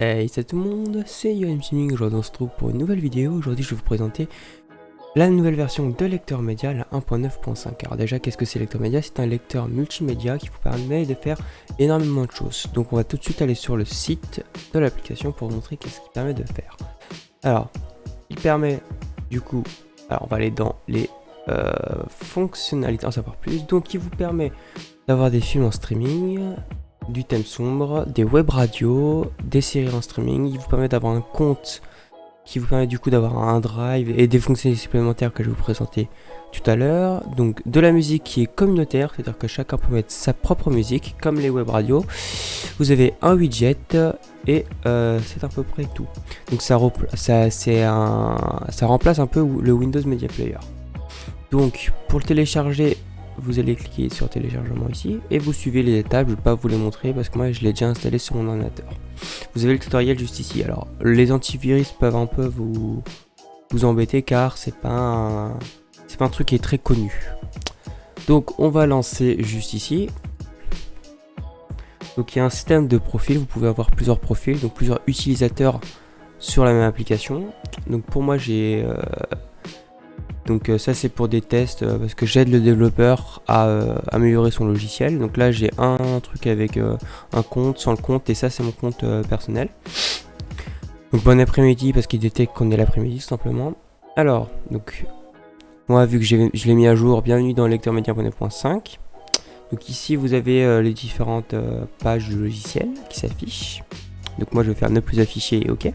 Hey, salut tout le monde, c'est Yoann Gaming. Aujourd'hui on se retrouve pour une nouvelle vidéo. Aujourd'hui je vais vous présenter la nouvelle version de lecteur média, la 1.9.5. Alors déjà, qu'est-ce que c'est lecteur média? C'est un lecteur multimédia qui vous permet de faire énormément de choses. Donc on va tout de suite aller sur le site de l'application pour vous montrer qu'est-ce qu'il permet de faire. Alors, il permet du coup, alors on va aller dans les fonctionnalités, en savoir plus. Donc il vous permet d'avoir des films en streaming, du thème sombre, des web radios, des séries en streaming. Il vous permet d'avoir un compte qui vous permet du coup d'avoir un drive et des fonctionnalités supplémentaires que je vais vous présenter tout à l'heure. Donc de la musique qui est communautaire, c'est-à-dire que chacun peut mettre sa propre musique comme les web radios. Vous avez un widget et c'est à peu près tout. Donc ça remplace un peu le Windows Media Player. Donc pour le télécharger, vous allez cliquer sur téléchargement ici et vous suivez les étapes. Je ne vais pas vous les montrer parce que moi je l'ai déjà installé sur mon ordinateur. Vous avez le tutoriel juste ici. Alors les antivirus peuvent un peu vous embêter car c'est pas un truc qui est très connu. Donc on va lancer juste ici. Donc il y a un système de profils, vous pouvez avoir plusieurs profils, donc plusieurs utilisateurs sur la même application. Donc pour moi j'ai donc ça c'est pour des tests parce que j'aide le développeur à améliorer son logiciel. Donc là j'ai un truc avec un compte, sans le compte, et ça c'est mon compte personnel. Donc bon après-midi parce qu'il détecte qu'on est l'après-midi tout simplement. Alors donc moi vu que je l'ai mis à jour, bienvenue dans le lecteur média 1.9.5. Donc ici vous avez les différentes pages du logiciel qui s'affichent. Donc moi je vais faire ne plus afficher et ok.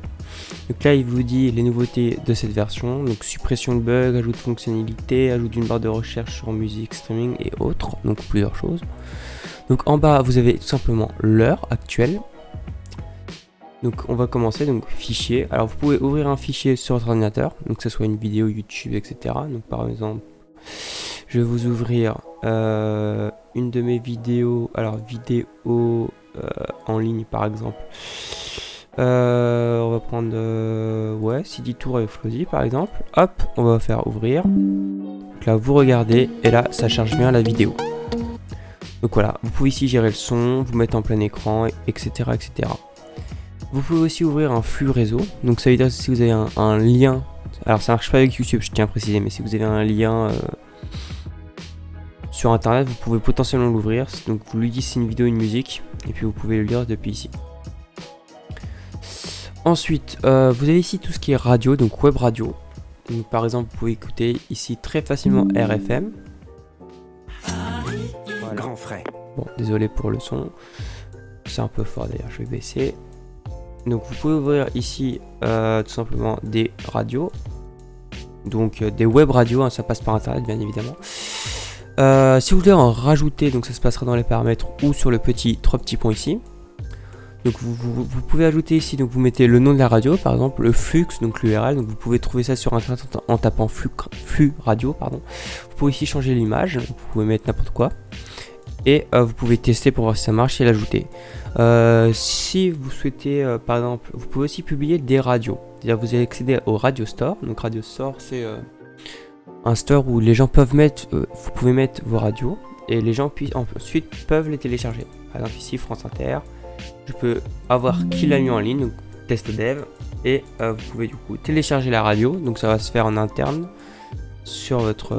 Donc là il vous dit les nouveautés de cette version, donc suppression de bugs, ajout de fonctionnalités, ajout d'une barre de recherche sur musique, streaming et autres, donc plusieurs choses. Donc en bas vous avez tout simplement l'heure actuelle. Donc on va commencer, donc fichier. Alors vous pouvez ouvrir un fichier sur votre ordinateur, donc que ce soit une vidéo YouTube, etc. Donc par exemple, je vais vous ouvrir une de mes vidéos, alors vidéo en ligne par exemple. On va prendre ouais, CD Tour avec Flozy par exemple. Hop, on va faire ouvrir. Donc là vous regardez et là ça charge bien la vidéo. Donc voilà, vous pouvez ici gérer le son, vous mettre en plein écran, etc. etc. Vous pouvez aussi ouvrir un flux réseau. Donc ça veut dire que si vous avez un lien, alors ça marche pas avec YouTube, je tiens à préciser, mais si vous avez un lien sur internet, vous pouvez potentiellement l'ouvrir. Donc vous lui dites c'est une vidéo, une musique, et puis vous pouvez le lire depuis ici. Ensuite, vous avez ici tout ce qui est radio, donc web radio. Donc, par exemple, vous pouvez écouter ici très facilement RFM. Voilà. Grand frais. Bon, désolé pour le son. C'est un peu fort d'ailleurs, je vais baisser. Donc vous pouvez ouvrir ici tout simplement des radios. Donc des web radios, hein, ça passe par internet bien évidemment. Si vous voulez en rajouter, donc ça se passera dans les paramètres ou sur le petit 3 petits points ici. Donc vous pouvez ajouter ici, donc vous mettez le nom de la radio, par exemple le flux, donc l'URL, donc vous pouvez trouver ça sur internet en tapant flux radio, pardon. Vous pouvez ici changer l'image, vous pouvez mettre n'importe quoi. Et vous pouvez tester pour voir si ça marche et l'ajouter. Si vous souhaitez, par exemple, vous pouvez aussi publier des radios. C'est-à-dire vous allez accéder au Radio Store. Donc Radio Store c'est un store où les gens peuvent mettre, vous pouvez mettre vos radios et les gens ensuite peuvent les télécharger. Par exemple ici France Inter. Je peux avoir qui l'a mis en ligne, donc test dev, et vous pouvez du coup télécharger la radio, donc ça va se faire en interne sur votre...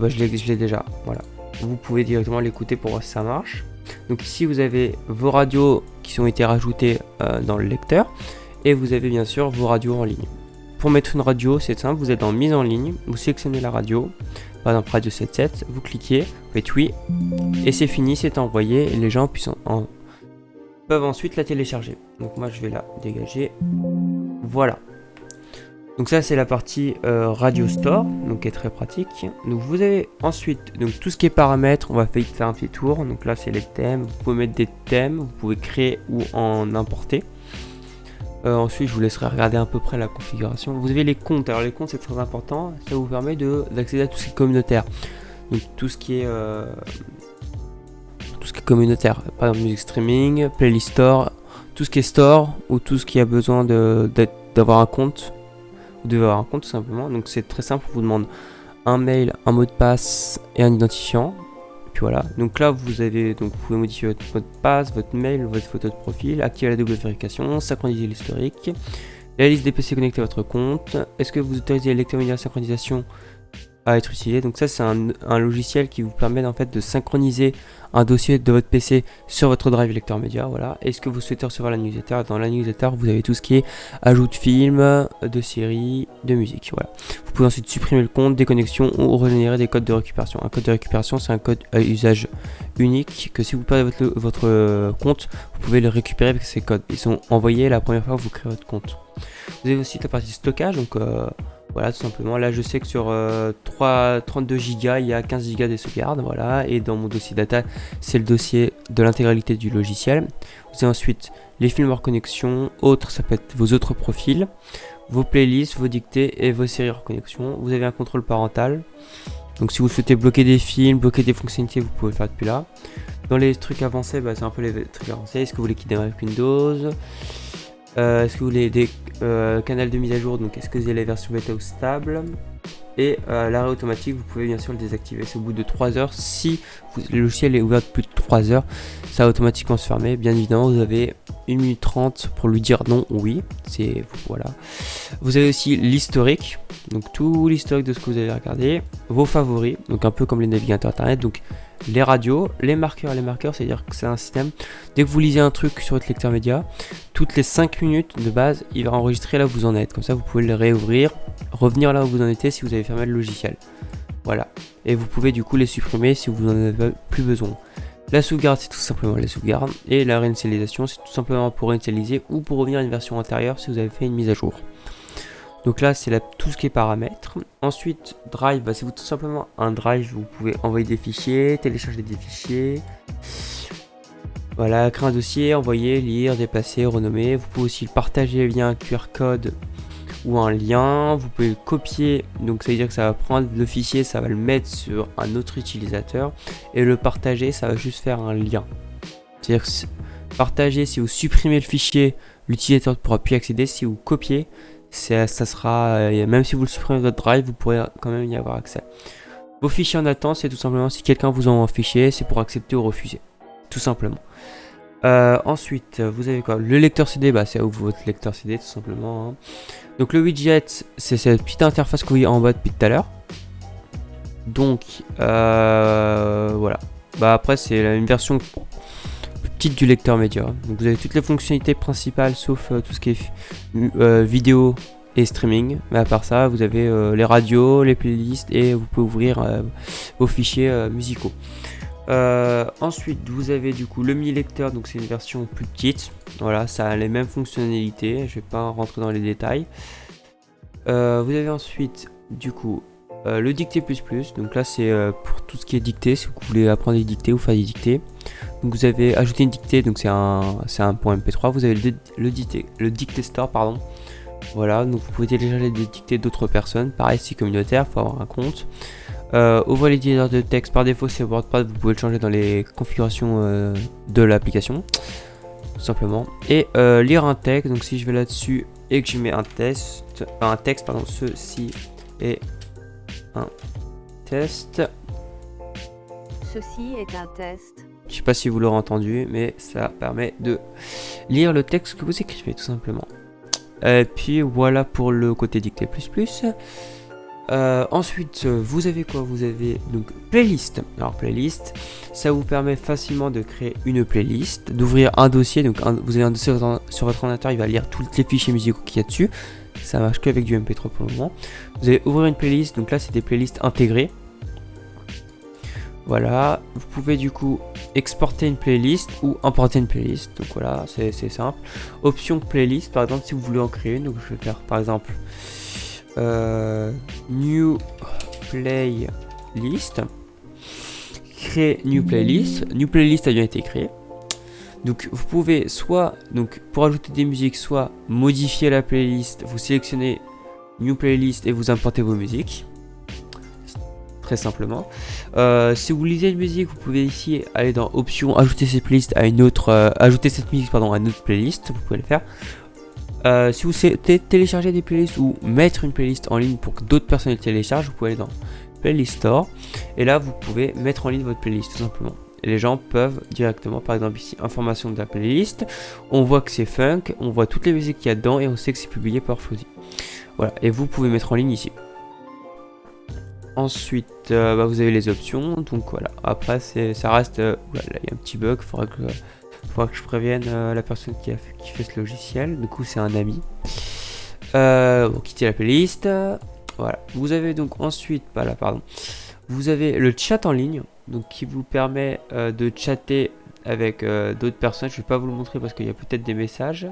je l'ai déjà, voilà. Vous pouvez directement l'écouter pour voir si ça marche. Donc ici vous avez vos radios qui ont été rajoutées dans le lecteur, et vous avez bien sûr vos radios en ligne. Pour mettre une radio, c'est simple, vous êtes en mise en ligne, vous sélectionnez la radio, par exemple radio 77, vous cliquez, vous faites oui, et c'est fini, c'est envoyé, et les gens peuvent ensuite la télécharger. Donc moi je vais la dégager. Voilà. Donc ça c'est la partie Radio Store, donc qui est très pratique. Donc vous avez ensuite donc tout ce qui est paramètres, on va faire un petit tour. Donc là c'est les thèmes, vous pouvez mettre des thèmes, vous pouvez créer ou en importer. Ensuite je vous laisserai regarder à peu près la configuration. Vous avez les comptes, alors les comptes c'est très important, ça vous permet d'accéder à tout ce qui est communautaire. Donc tout ce qui est communautaire, par exemple music streaming, playlist store, tout ce qui est store ou tout ce qui a besoin d'avoir un compte, vous devez avoir un compte tout simplement. Donc c'est très simple, on vous demande un mail, un mot de passe et un identifiant. puis voilà, donc là vous avez, donc vous pouvez modifier votre mot de passe, votre mail, votre photo de profil, activer la double vérification, synchroniser l'historique, la liste des PC connectés à votre compte. Est-ce que vous autorisez les lecteurs médias synchronisation à être utilisé? Donc ça c'est un logiciel qui vous permet en fait de synchroniser un dossier de votre PC sur votre drive lecteur média. Voilà. Est-ce que vous souhaitez recevoir la newsletter? Dans la newsletter vous avez tout ce qui est ajout de films, de séries, de musique. Voilà. Vous pouvez ensuite supprimer le compte, déconnexion ou régénérer des codes de récupération. Un code de récupération c'est un code à usage unique que si vous perdez votre compte, vous pouvez le récupérer avec ces codes. Ils sont envoyés la première fois que vous créez votre compte. Vous avez aussi la partie stockage, donc voilà, tout simplement. Là, je sais que sur 32 Go, il y a 15 Go de sauvegarde. Voilà. Et dans mon dossier data, c'est le dossier de l'intégralité du logiciel. Vous avez ensuite les films hors connexion. Autres, ça peut être vos autres profils, vos playlists, vos dictées et vos séries hors connexion. Vous avez un contrôle parental. Donc, si vous souhaitez bloquer des films, bloquer des fonctionnalités, vous pouvez le faire depuis là. Dans les trucs avancés, c'est un peu les trucs avancés. Est-ce que vous voulez qu'il démarre avec Windows? Est-ce que vous voulez des canaux de mise à jour? Donc est-ce que vous avez la version bêta ou stable? Et l'arrêt automatique, vous pouvez bien sûr le désactiver. C'est au bout de 3 heures. Si le logiciel est ouvert plus de 3 heures, ça va automatiquement se fermer. Bien évidemment, vous avez 1 minute 30 pour lui dire non ou oui. Voilà. Vous avez aussi l'historique. Donc tout l'historique de ce que vous avez regardé. Vos favoris. Donc un peu comme les navigateurs internet. Donc les radios, les marqueurs, c'est-à-dire que c'est un système. Dès que vous lisez un truc sur votre lecteur média, toutes les 5 minutes de base, il va enregistrer là où vous en êtes. Comme ça, vous pouvez le réouvrir, revenir là où vous en étiez si vous avez fermé le logiciel. Voilà. Et vous pouvez du coup les supprimer si vous n'en avez plus besoin. La sauvegarde, c'est tout simplement la sauvegarde. Et la réinitialisation, c'est tout simplement pour réinitialiser ou pour revenir à une version antérieure si vous avez fait une mise à jour. Donc là, c'est tout ce qui est paramètres. Ensuite, Drive, c'est tout simplement un Drive. Vous pouvez envoyer des fichiers, télécharger des fichiers. Voilà, créer un dossier, envoyer, lire, déplacer, renommer. Vous pouvez aussi le partager via un QR code ou un lien. Vous pouvez le copier, donc ça veut dire que ça va prendre le fichier, ça va le mettre sur un autre utilisateur. Et le partager, ça va juste faire un lien. C'est-à-dire que partager, si vous supprimez le fichier, l'utilisateur ne pourra plus accéder. Si vous copiez, ça sera, même si vous le supprimez de votre drive, vous pourrez quand même y avoir accès. Vos fichiers en attente, c'est tout simplement si quelqu'un vous envoie un fichier, c'est pour accepter ou refuser, tout simplement. Ensuite, vous avez quoi? Le lecteur CD, c'est votre lecteur CD, tout simplement. Hein. Donc le widget, c'est cette petite interface que vous voyez en bas depuis tout à l'heure. Donc voilà. Après, c'est une version petite du lecteur média. Donc vous avez toutes les fonctionnalités principales sauf tout ce qui est vidéo et streaming. Mais à part ça, vous avez les radios, les playlists et vous pouvez ouvrir vos fichiers musicaux. Ensuite, vous avez du coup le mini lecteur, donc c'est une version plus petite. Voilà, ça a les mêmes fonctionnalités. Je vais pas rentrer dans les détails. Vous avez ensuite du coup le dicté plus. Donc là, c'est pour tout ce qui est dicté. Si vous voulez apprendre des dictées ou faire des dictées. Donc vous avez ajouté une dictée, donc c'est un point MP3. Vous avez le dicté store, pardon. Voilà, donc vous pouvez télécharger des dictées d'autres personnes. Pareil, c'est communautaire, il faut avoir un compte. Ouvrir l'éditeur de texte par défaut, c'est WordPad. Vous pouvez le changer dans les configurations de l'application, tout simplement. Et lire un texte. Donc si je vais là-dessus et que je mets un texte, ceci est un test. Ceci est un test. Je sais pas si vous l'aurez entendu, mais ça permet de lire le texte que vous écrivez, tout simplement. Et puis voilà pour le côté dicté plus. Ensuite, vous avez quoi? Vous avez donc playlist. Alors playlist, ça vous permet facilement de créer une playlist, d'ouvrir un dossier. Donc vous avez un dossier sur votre ordinateur, il va lire tous les fichiers musicaux qu'il y a dessus. Ça marche qu'avec du MP3 pour le moment. Vous allez ouvrir une playlist, donc là c'est des playlists intégrées. Voilà, vous pouvez du coup exporter une playlist ou importer une playlist. Donc voilà, c'est simple. Option playlist, par exemple, si vous voulez en créer une, donc je vais faire par exemple new playlist. Créer new playlist. New playlist a bien été créée. Donc vous pouvez soit, donc pour ajouter des musiques, soit modifier la playlist. Vous sélectionnez new playlist et vous importez vos musiques. Très simplement. Si vous lisez une musique, vous pouvez ici aller dans options, ajouter cette playlist à une autre, ajouter cette musique à une autre playlist. Vous pouvez le faire. Si vous souhaitez télécharger des playlists ou mettre une playlist en ligne pour que d'autres personnes les téléchargent, vous pouvez aller dans Playlist Store. Et là, vous pouvez mettre en ligne votre playlist, tout simplement. Et les gens peuvent directement, par exemple ici, information de la playlist. On voit que c'est funk, on voit toutes les musiques qu'il y a dedans et on sait que c'est publié par Fuzzy. Voilà, et vous pouvez mettre en ligne ici. Ensuite, vous avez les options. Donc voilà, après, ça reste... voilà, il y a un petit bug, faudra que je prévienne la personne qui fait ce logiciel. Du coup, c'est un ami. Bon, quittez la playlist. Voilà, vous avez donc ensuite... Vous avez le chat en ligne, donc qui vous permet de chatter avec d'autres personnes. Je vais pas vous le montrer parce qu'il y a peut-être des messages.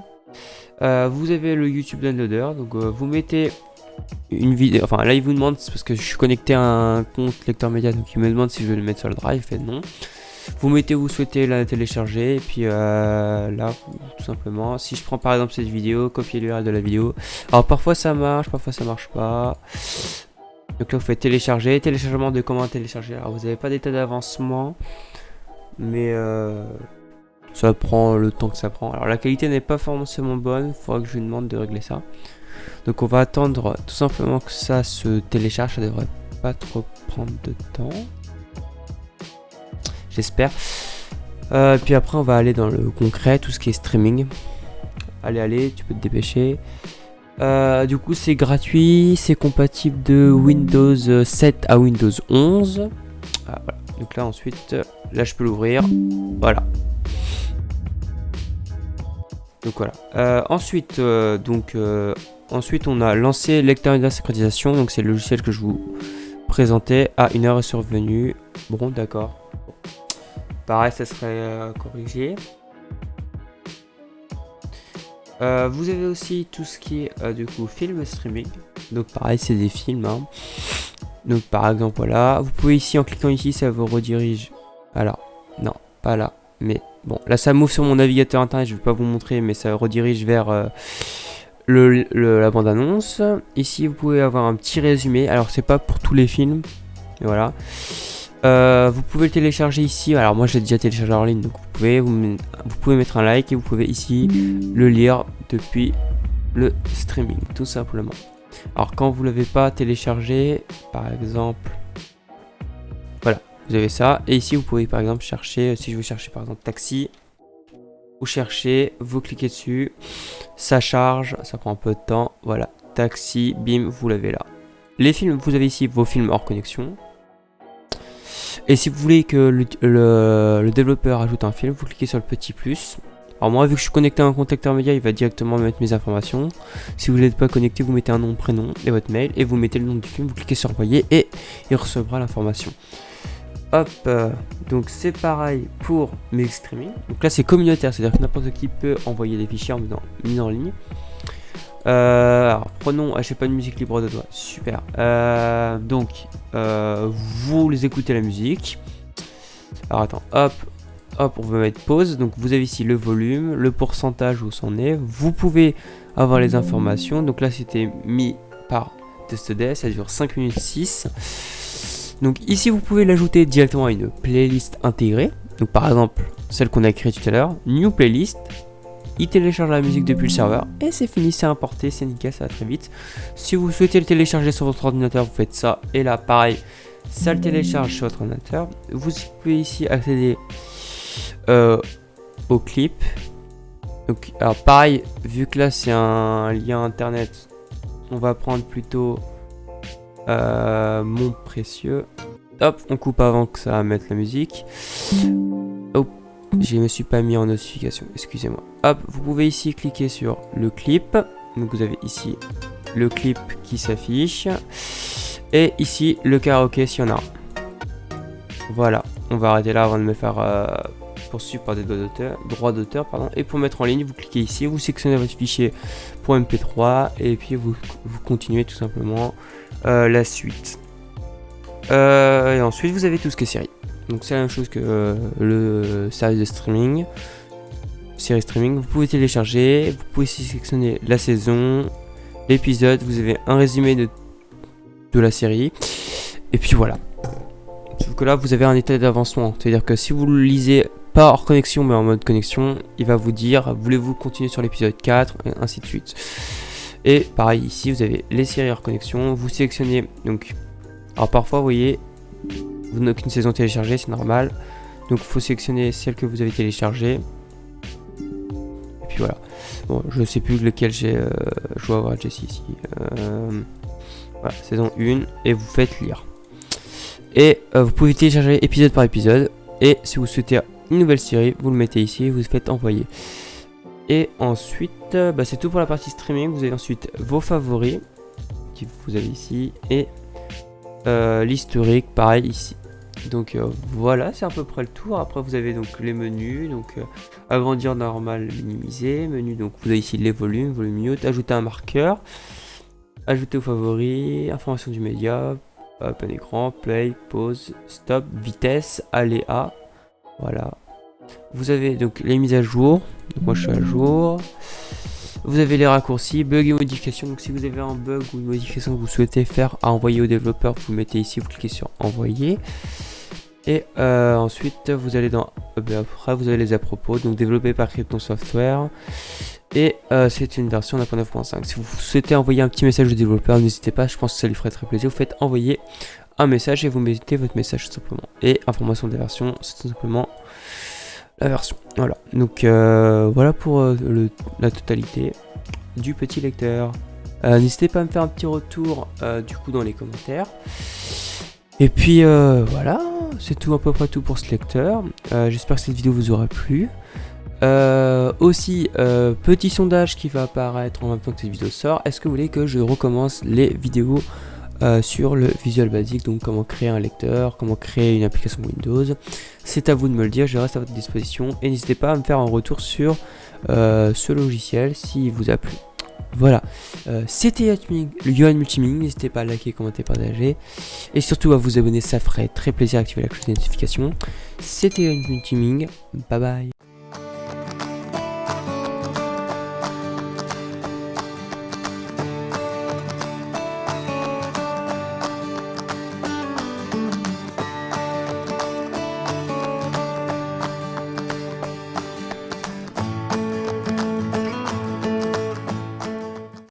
Vous avez le YouTube Downloader, donc vous mettez une vidéo. Enfin là il vous demande, c'est parce que je suis connecté à un compte lecteur média, donc il me demande si je vais le mettre sur le drive. Faites non. Vous mettez où vous souhaitez la télécharger et puis là tout simplement. Si je prends par exemple cette vidéo, copier l'URL de la vidéo. Alors parfois ça marche, parfois ça marche pas. Donc là vous faites télécharger, téléchargement de comment télécharger. Alors vous n'avez pas d'état d'avancement, mais ça prend le temps que ça prend. Alors la qualité n'est pas forcément bonne, il faudra que je lui demande de régler ça. Donc on va attendre tout simplement que ça se télécharge, ça devrait pas trop prendre de temps. J'espère. Puis après on va aller dans le concret, tout ce qui est streaming. Allez, tu peux te dépêcher. Du coup c'est gratuit, c'est compatible de Windows 7 à Windows 11. Voilà. Donc là ensuite, là je peux l'ouvrir. Voilà. Donc voilà. Ensuite on a lancé lecteur de synchronisation. Donc c'est le logiciel que je vous présentais. Une heure est survenue. Bon d'accord. Pareil ça serait corrigé. Vous avez aussi tout ce qui est du coup film streaming. Donc pareil c'est des films hein. Donc par exemple voilà, vous pouvez ici en cliquant ici ça vous redirige. Alors non pas là, mais bon là ça m'ouvre sur mon navigateur internet, je vais pas vous montrer mais ça redirige vers la bande annonce. Ici vous pouvez avoir un petit résumé, alors c'est pas pour tous les films, mais voilà. Vous pouvez le télécharger ici, alors moi je l'ai déjà téléchargé en ligne, donc vous pouvez mettre un like et vous pouvez ici le lire depuis le streaming, tout simplement. Alors quand vous l'avez pas téléchargé, par exemple, voilà, vous avez ça, et ici vous pouvez par exemple chercher, si je veux chercher par exemple taxi, vous cherchez, vous cliquez dessus, ça charge, ça prend un peu de temps, voilà, taxi, bim, vous l'avez là. Les films, vous avez ici vos films hors connexion. Et si vous voulez que le développeur ajoute un film, vous cliquez sur le petit plus. Alors moi vu que je suis connecté à un compte lecteur média, il va directement mettre mes informations. Si vous n'êtes pas connecté, vous mettez un nom, prénom et votre mail et vous mettez le nom du film, vous cliquez sur envoyer et il recevra l'information. Hop, donc c'est pareil pour mes streaming. Donc là c'est communautaire, c'est-à-dire que n'importe qui peut envoyer des fichiers mis en ligne. Alors prenons, j'ai pas de musique libre de doigt, super. Donc vous les écoutez la musique. Alors attends, hop, on va mettre pause. Donc vous avez ici le volume, le pourcentage où c'en est. Vous pouvez avoir les informations. Donc là c'était mis par TestDay, ça dure 5 minutes 6. Donc ici vous pouvez l'ajouter directement à une playlist intégrée. Donc par exemple celle qu'on a créée tout à l'heure, New Playlist. Il télécharge la musique depuis le serveur et c'est fini, c'est importé, c'est nickel, ça va très vite. Si vous souhaitez le télécharger sur votre ordinateur, vous faites ça et là pareil, ça le télécharge sur votre ordinateur. Vous pouvez ici accéder au clip. Donc, alors pareil, vu que là c'est un lien internet, on va prendre plutôt mon précieux. Hop, on coupe avant que ça mette la musique. Hop. Je me suis pas mis en notification, excusez-moi. Hop, vous pouvez ici cliquer sur le clip. Donc vous avez ici le clip qui s'affiche. Et ici le karaoké s'il y en a. Voilà, on va arrêter là avant de me faire poursuivre par des droits d'auteur. Et pour mettre en ligne, vous cliquez ici, vous sélectionnez votre fichier pour MP3 et puis vous continuez tout simplement la suite. Et ensuite vous avez tout ce qui est série. Donc c'est la même chose que le service de streaming, série streaming. Vous pouvez télécharger, vous pouvez ici sélectionner la saison, l'épisode, vous avez un résumé de la série, et puis voilà. Sauf que là vous avez un état d'avancement, c'est-à-dire que si vous le lisez pas hors connexion mais en mode connexion, il va vous dire voulez-vous continuer sur l'épisode 4 et ainsi de suite. Et pareil ici vous avez les séries hors connexion, vous sélectionnez donc Alors parfois, vous voyez, vous n'avez aucune saison téléchargée, c'est normal. Donc il faut sélectionner celle que vous avez téléchargée. Et puis voilà. Bon, je sais plus lequel j'ai. Je dois avoir Jessie ici. Voilà, saison 1. Et vous faites lire. Et vous pouvez télécharger épisode par épisode. Et si vous souhaitez une nouvelle série, vous le mettez ici et vous faites envoyer. Et ensuite, c'est tout pour la partie streaming. Vous avez ensuite vos favoris que vous avez ici. Et l'historique, pareil ici. Donc voilà, c'est à peu près le tour. Après vous avez donc les menus, donc agrandir, normal, minimiser, menu, donc vous avez ici les volumes, volume mute, ajouter un marqueur, ajouter aux favoris, information du média, open écran, play, pause, stop, vitesse, aléa, voilà. Vous avez donc les mises à jour, donc moi je suis à jour. Vous avez les raccourcis, bugs et modifications. Donc si vous avez un bug ou une modification que vous souhaitez faire à envoyer au développeur, vous le mettez ici, vous cliquez sur envoyer. Et ensuite vous allez dans après vous avez les à propos, donc développé par Krypton Software. Et c'est une version 1.9.5. Si vous souhaitez envoyer un petit message au développeur, n'hésitez pas, je pense que ça lui ferait très plaisir. Vous faites envoyer un message et vous mettez votre message tout simplement. Et information de la version, c'est tout simplement la version. Voilà, donc voilà pour la totalité du petit lecteur. N'hésitez pas à me faire un petit retour du coup dans les commentaires. Et puis voilà, c'est tout à peu près tout pour ce lecteur. J'espère que cette vidéo vous aura plu. Aussi, petit sondage qui va apparaître en même temps que cette vidéo sort. Est-ce que vous voulez que je recommence les vidéos sur le Visual Basic, donc comment créer un lecteur, comment créer une application Windows? C'est à vous de me le dire, je reste à votre disposition. Et n'hésitez pas à me faire un retour sur ce logiciel s'il vous a plu. Voilà, c'était le Yohan Multiming. N'hésitez pas à liker, commenter, partager. Et surtout à vous abonner, ça ferait très plaisir d'activer la cloche de notification. C'était Yohan Multiming, bye bye.